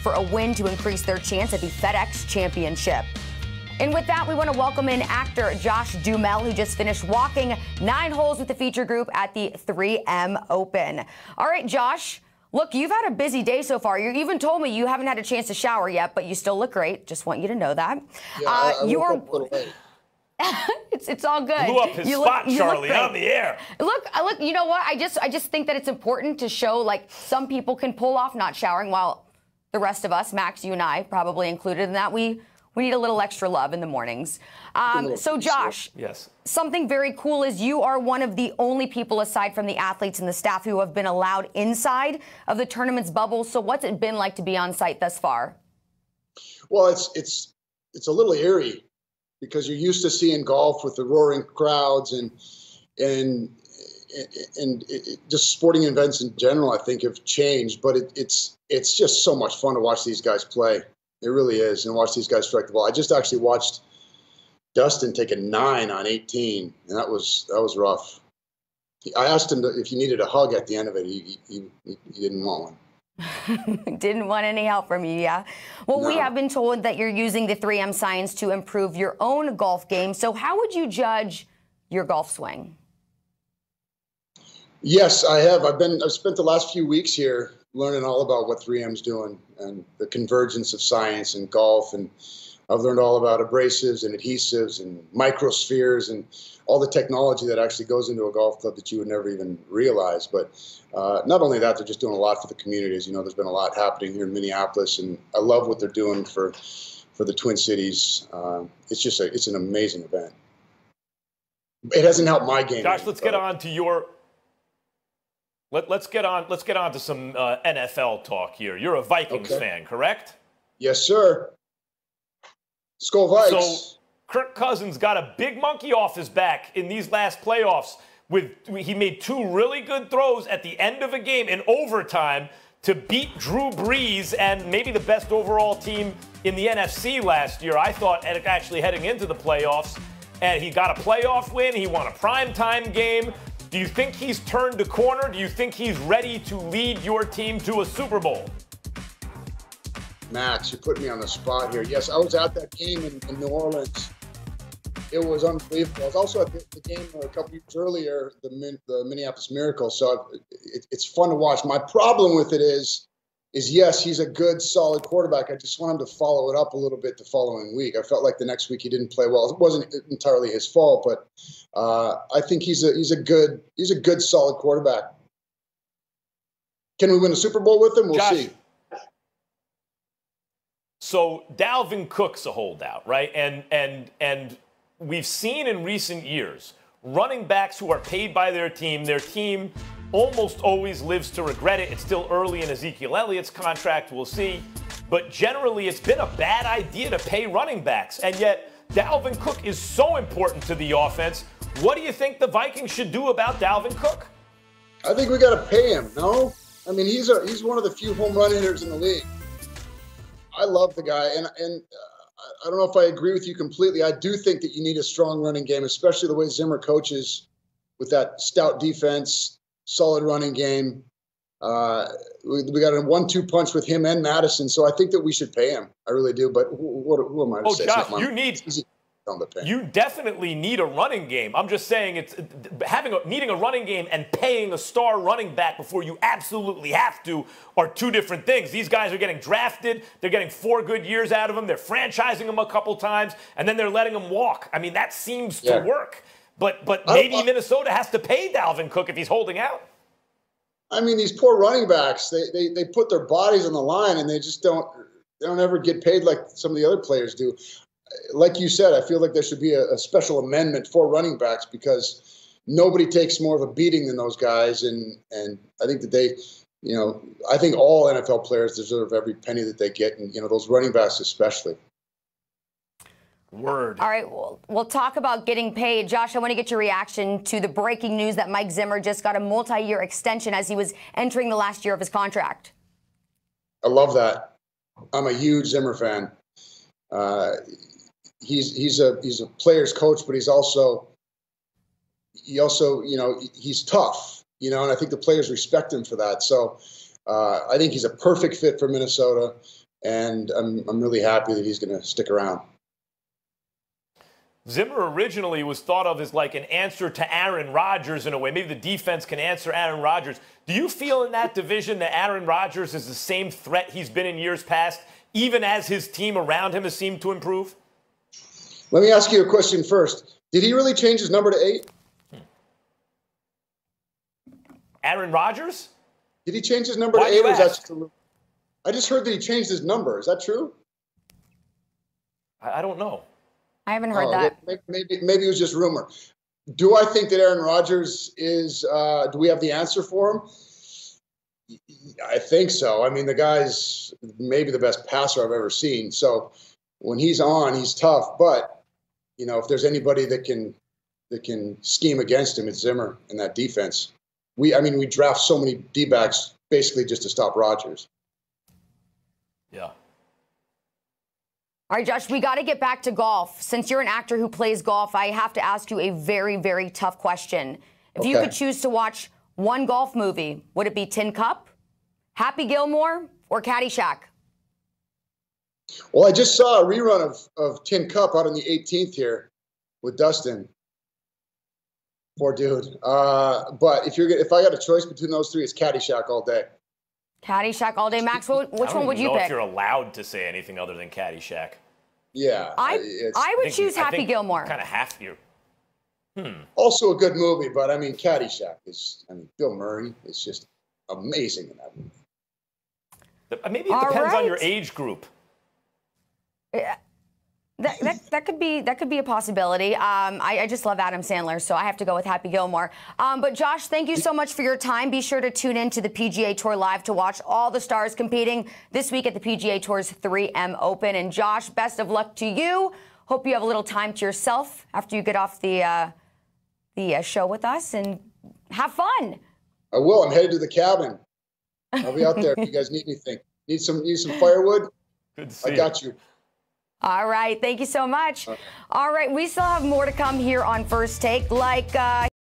for a win to increase their chance at the FedEx Championship. And with that, we want to welcome in actor Josh Duhamel, who just finished walking 9 holes with the feature group at the 3M Open. All right, Josh, look, you've had a busy day so far. You even told me you haven't had a chance to shower yet, but you still look great. Just want you to know that. Yeah, I woke up a little late. It's all good. Blew up his spot, Charlie, on the air. Look, you know what? I just think that it's important to show, like, some people can pull off not showering while the rest of us, Max, you and I probably included in that, we need a little extra love in the mornings. So, Josh, yes, something very cool is you are one of the only people, aside from the athletes and the staff, who have been allowed inside of the tournament's bubble. So what's it been like to be on site thus far? Well, it's a little eerie because you're used to seeing golf with the roaring crowds and just sporting events in general, I think, have changed. But it's just so much fun to watch these guys play. It really is, and watch these guys strike the ball. I just actually watched Dustin take a 9 on 18, and that was rough. I asked him if he needed a hug at the end of it. He didn't want one. Didn't want any help from you, yeah? Well, no. We have been told that you're using the 3M science to improve your own golf game. So how would you judge your golf swing? Yes, I have. I've spent the last few weeks here learning all about what 3M's doing and the convergence of science and golf. And I've learned all about abrasives and adhesives and microspheres and all the technology that actually goes into a golf club that you would never even realize. But not only that, they're just doing a lot for the communities. You know, there's been a lot happening here in Minneapolis, and I love what they're doing for the Twin Cities. It's an amazing event. It hasn't helped my game. Josh, let's get on to your. Let's get on to some NFL talk here. You're a Vikings fan, correct? Yes, sir. Skol Vikes. So Kirk Cousins got a big monkey off his back in these last playoffs. He made 2 really good throws at the end of a game in overtime to beat Drew Brees and maybe the best overall team in the NFC last year. I thought actually heading into the playoffs, and he got a playoff win. He won a primetime game. Do you think he's turned a corner? Do you think he's ready to lead your team to a Super Bowl? Max, you put me on the spot here. Yes, I was at that game in New Orleans. It was unbelievable. I was also at the game a couple years earlier, the Minneapolis Miracle. So it's fun to watch. My problem with it is yes, he's a good, solid quarterback. I just want him to follow it up a little bit the following week. I felt like the next week he didn't play well. It wasn't entirely his fault, but I think he's a good, solid quarterback. Can we win a Super Bowl with him? We'll see. So Dalvin Cook's a holdout, right? And we've seen in recent years running backs who are paid by their team almost always lives to regret it. It's still early in Ezekiel Elliott's contract, we'll see. But generally, it's been a bad idea to pay running backs. And yet, Dalvin Cook is so important to the offense. What do you think the Vikings should do about Dalvin Cook? I think we got to pay him, no? I mean, he's one of the few home run hitters in the league. I love the guy, and I don't know if I agree with you completely. I do think that you need a strong running game, especially the way Zimmer coaches with that stout defense, solid running game. We got a 1-2 punch with him and Madison, so I think that we should pay him. I really do. But who am I to say? Josh, you definitely need a running game. I'm just saying needing a running game and paying a star running back before you absolutely have to are 2 different things. These guys are getting drafted. They're getting 4 good years out of them. They're franchising them a couple times, and then they're letting them walk. I mean, that seems to work. But maybe Minnesota has to pay Dalvin Cook if he's holding out. I mean, these poor running backs, they put their bodies on the line, and they don't ever get paid like some of the other players do. Like you said, I feel like there should be a special amendment for running backs because nobody takes more of a beating than those guys. And I think that I think all NFL players deserve every penny that they get. And, those running backs especially. Word. All right, we'll talk about getting paid. Josh, I want to get your reaction to the breaking news that Mike Zimmer just got a multi-year extension as he was entering the last year of his contract. I love that. I'm a huge Zimmer fan. He's a player's coach, but he's also he's tough, and I think the players respect him for that. So I think he's a perfect fit for Minnesota. and I'm really happy that he's going to stick around. Zimmer originally was thought of as like an answer to Aaron Rodgers in a way. Maybe the defense can answer Aaron Rodgers. Do you feel in that division that Aaron Rodgers is the same threat he's been in years past, even as his team around him has seemed to improve? Let me ask you a question first. Did he really change his number to 8? Aaron Rodgers? Did he change his number to 8? Or is that just a... I just heard that he changed his number. Is that true? I don't know. I haven't heard that. Maybe it was just rumor. Do I think that Aaron Rodgers is, do we have the answer for him? I think so. I mean, the guy's maybe the best passer I've ever seen. So when he's on, he's tough. But, you know, if there's anybody that can scheme against him, it's Zimmer in that defense. We draft so many D-backs basically just to stop Rodgers. Yeah. All right, Josh, we got to get back to golf. Since you're an actor who plays golf, I have to ask you a very, very tough question. If you could choose to watch one golf movie, would it be Tin Cup, Happy Gilmore, or Caddyshack? Well, I just saw a rerun of Tin Cup out on the 18th here with Dustin. Poor dude. But if I got a choice between those three, it's Caddyshack all day. Caddyshack all day. Max, which one would you pick? I don't know if you're allowed to say anything other than Caddyshack. Yeah. I would choose Happy Gilmore. Kind of have to. Also a good movie, but I mean, Caddyshack is, Bill Murray is just amazing in that movie. Maybe it depends on your age group. That could be a possibility. I just love Adam Sandler, so I have to go with Happy Gilmore. But Josh, thank you so much for your time. Be sure to tune in to the PGA Tour Live to watch all the stars competing this week at the PGA Tour's 3M Open. And Josh, best of luck to you. Hope you have a little time to yourself after you get off the show with us, and have fun. I will. I'm headed to the cabin. I'll be out there if you guys need anything. Need some firewood? Good to see I got you. All right. Thank you so much. All right. We still have more to come here on First Take.